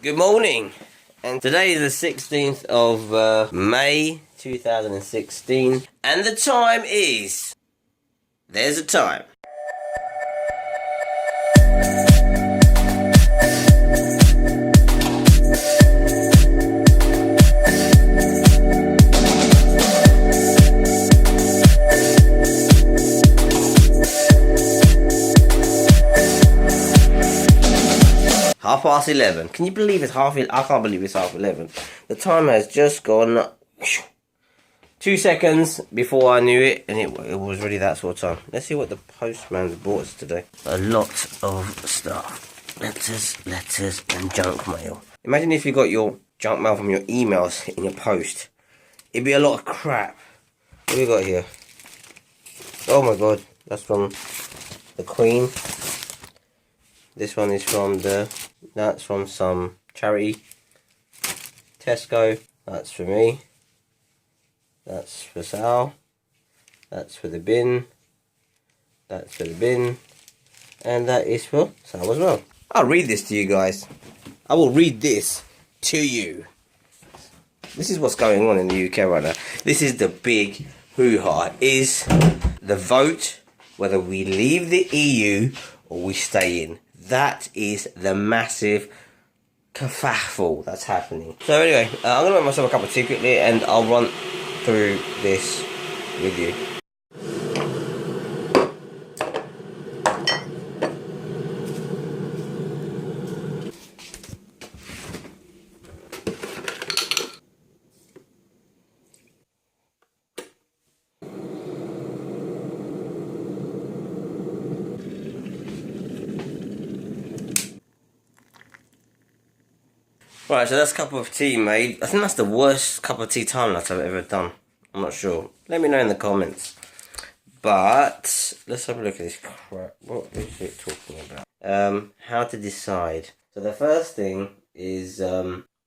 Good morning, and today is the 16th of May 2016, and the time is, there's a time. Half past 11. Can you believe it's half? I can't believe it's half 11. The time has just gone 2 seconds before I knew it, and it was really that sort of time. Let's see what the postman's brought us today. A lot of stuff. Letters, and junk mail. Imagine if you got your junk mail from your emails in your post. It'd be a lot of crap. What have we got here? Oh my god, that's from the Queen. This one is from that's from some charity. Tesco, that's for me. That's for Sal. That's for the bin. That's for the bin. And that is for Sal as well. I'll read this to you guys. I will read this to you. This is what's going on in the UK right now. This is the big hoo-ha. Is the vote whether we leave the EU or we stay in. That is the massive kerfuffle that's happening. So anyway, I'm going to make myself a cup of tea quickly and I'll run through this with you. Right, so that's a cup of tea made. I think that's the worst cup of tea time lapse I've ever done. I'm not sure. Let me know in the comments. But let's have a look at this crap. What is it talking about? How to decide. So the first thing is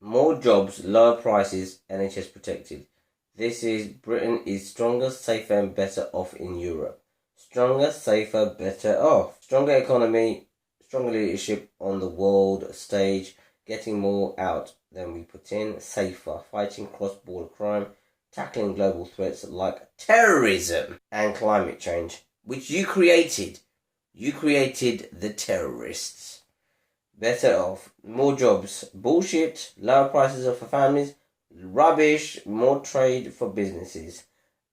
more jobs, lower prices, NHS protected. This is Britain is stronger, safer and better off in Europe. Stronger, safer, better off. Stronger economy, stronger leadership on the world stage. Getting more out than we put in, safer, fighting cross-border crime, tackling global threats like terrorism and climate change, which you created. You created the terrorists. Better off, more jobs, bullshit, lower prices for families, rubbish, more trade for businesses.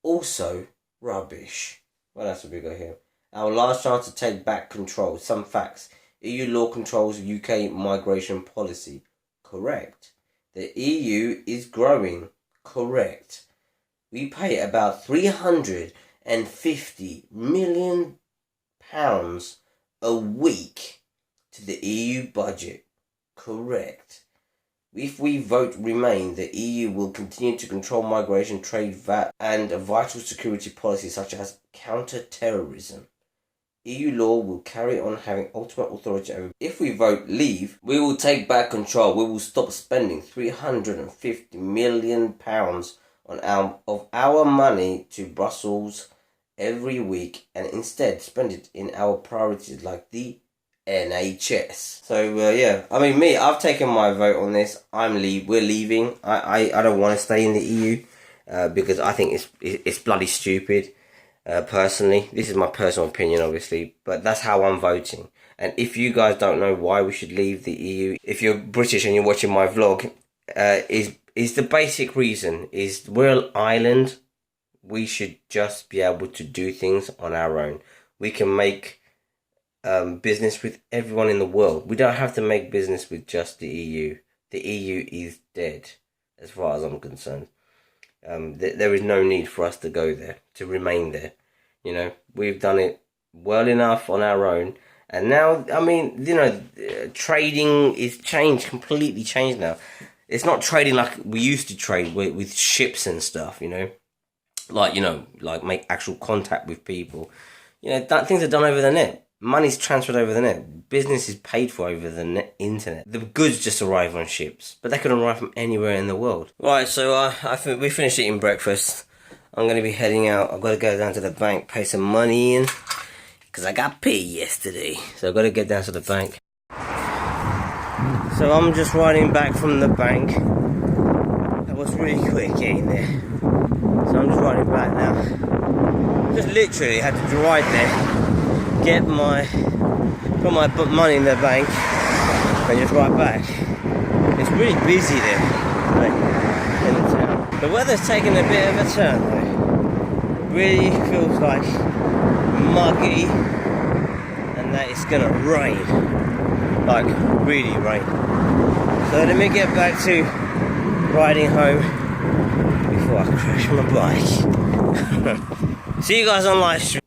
Also, rubbish. What else have we got here? Our last chance to take back control. Some facts. EU law controls UK migration policy. Correct. The EU is growing. Correct. We pay about £350 million a week to the EU budget. Correct. If we vote Remain, the EU will continue to control migration, trade, VAT, and vital security policies such as counter-terrorism. EU law will carry on having ultimate authority over. If we vote Leave, we will take back control. We will stop spending £350 million of our money to Brussels every week and instead spend it in our priorities like the NHS. So yeah, I mean I've taken my vote on this. We're leaving. I don't want to stay in the EU because I think it's bloody stupid. Personally, this is my personal opinion obviously, but that's how I'm voting. And if you guys don't know why we should leave the EU, if you're British and you're watching my vlog, is the basic reason is we're an island. We should just be able to do things on our own. We can make business with everyone in the world. We don't have to make business with just the EU. The EU is dead as far as I'm concerned. There is no need for us to go there, to remain there. You know, we've done it well enough on our own. And now, I mean, you know, trading is completely changed now. It's not trading like we used to trade with ships and stuff, you know. Like make actual contact with people. You know, things are done over the net. Money's transferred over the net. Business is paid for over the internet. The goods just arrive on ships, but they can arrive from anywhere in the world. Right, so we finished eating breakfast. I'm going to be heading out. I've got to go down to the bank, pay some money in, because I got paid yesterday. So I've got to get down to the bank. So I'm just riding back from the bank. That was really quick getting there. So I'm just riding back now. Just literally had to ride there, put my money in the bank, and just ride back. It's really busy there, like, in the town. The weather's taking a bit of a turn though. It really feels like muggy, and that it's gonna rain, like really rain. So let me get back to riding home before I crash my bike. See you guys on live stream.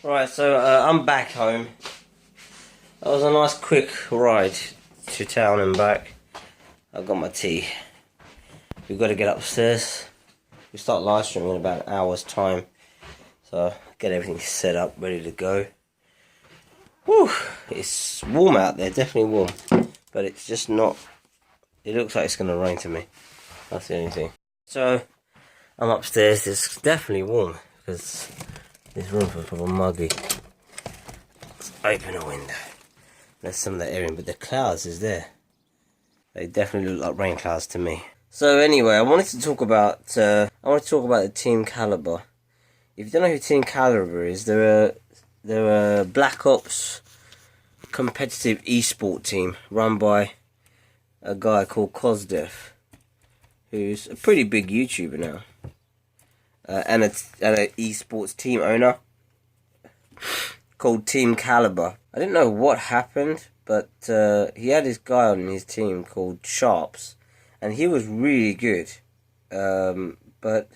Right, so I'm back home. That was a nice quick ride to town and back. I got my tea. We've got to get upstairs. We start live streaming in about an hour's time. So get everything set up, ready to go. Whew, it's warm out there, definitely warm. But it's just not, it looks like it's going to rain to me. That's the only thing. So I'm upstairs, it's definitely warm because this room's a little muggy. Let's open a window. There's some of that air in, but the clouds is there. They definitely look like rain clouds to me. So anyway, I wanted to talk about the Team Caliber. If you don't know who Team Caliber is, they're a Black Ops competitive esport team run by a guy called Cosdef, who's a pretty big YouTuber now, and an esports team owner called Team Caliber. I didn't know what happened, but he had this guy on his team called Sharps, and he was really good. But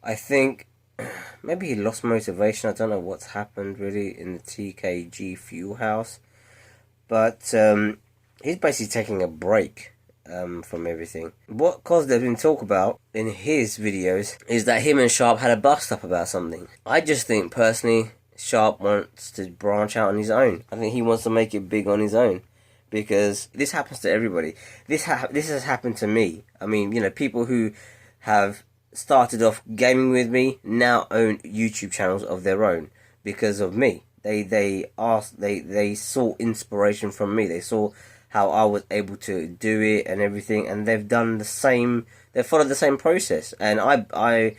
I think maybe he lost motivation. I don't know what's happened really in the TKG Fuel House, but he's basically taking a break from everything. What Cosdef didn't talk about in his videos is that him and Sharp had a bust up about something. I just think personally Sharp wants to branch out on his own. I think he wants to make it big on his own, because this happens to everybody. This has happened to me. I mean, you know, people who have started off gaming with me now own YouTube channels of their own because of me. They saw inspiration from me. They saw how I was able to do it and everything, and they've done the same. They followed the same process, and I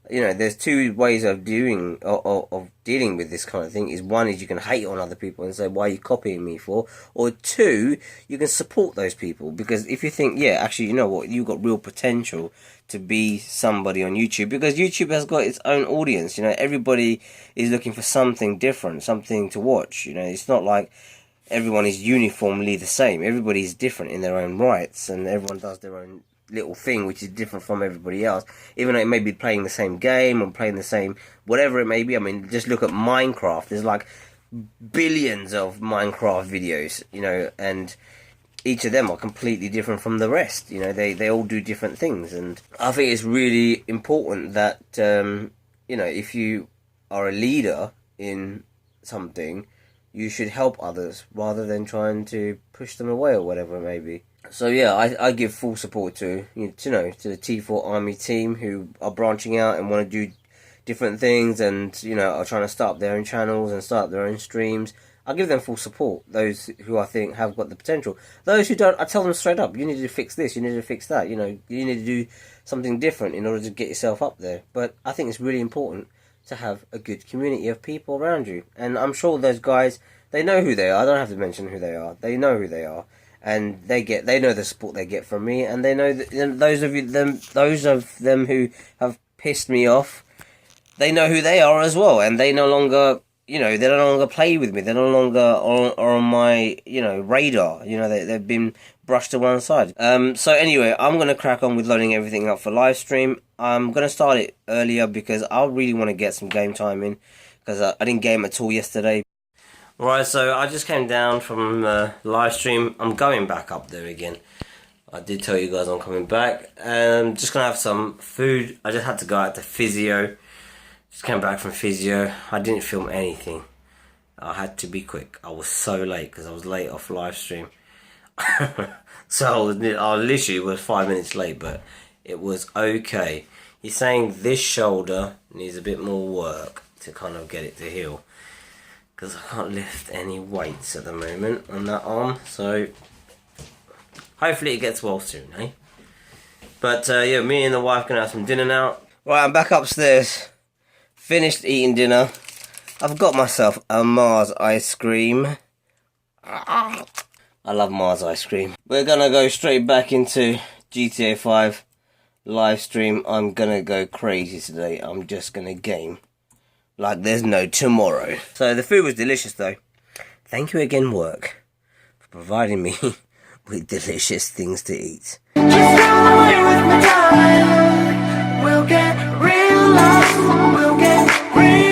you know, there's two ways of dealing with this kind of thing. Is one is you can hate on other people and say, why are you copying me for? Or two, you can support those people, because if you think, yeah, actually, you know what, you've got real potential to be somebody on YouTube, because YouTube has got its own audience. You know, everybody is looking for something different, something to watch. You know, it's not like everyone is uniformly the same. Everybody's different in their own rights, and everyone does their own little thing which is different from everybody else, even though it may be playing the same game or playing the same whatever it may be. I mean, just look at Minecraft. There's like billions of Minecraft videos, you know, and each of them are completely different from the rest. You know, they all do different things, and I think it's really important that you know, if you are a leader in something, you should help others rather than trying to push them away or whatever it may be. So yeah, I give full support to the T4 Army team who are branching out and want to do different things, and you know, are trying to start up their own channels and start up their own streams. I give them full support. Those who I think have got the potential. Those who don't, I tell them straight up, you need to fix this, you need to fix that. You know, you need to do something different in order to get yourself up there. But I think it's really important to have a good community of people around you, and I'm sure those guys, they know who they are. I don't have to mention who they are. They know who they are. And they know the support they get from me, and they know that those of them who have pissed me off, they know who they are as well, and they no longer, you know, they no longer play with me. They're no longer are on my, you know, radar. You know, they've been brushed to one side. So anyway, I'm gonna crack on with loading everything up for live stream. I'm gonna start it earlier because I really want to get some game time in, because I didn't game at all yesterday. Right, so I just came down from live stream. I'm going back up there again. I did tell you guys I'm coming back. I'm just going to have some food. I just had to go out to physio. Just came back from physio. I didn't film anything. I had to be quick. I was so late because I was late off live stream. So I literally was 5 minutes late, but it was okay. He's saying this shoulder needs a bit more work to kind of get it to heal, because I can't lift any weights at the moment on that arm. So Hopefully it gets well soon, eh? But yeah, me and the wife gonna have some dinner now. Right, I'm back upstairs. Finished eating dinner. I've got myself a Mars ice cream. I love Mars ice cream. We're gonna go straight back into GTA 5 live stream. I'm gonna go crazy today. I'm just gonna game like there's no tomorrow. So the food was delicious though. Thank you again, work, for providing me with delicious things to eat. Just run away with my time. We'll get real lost. We'll get real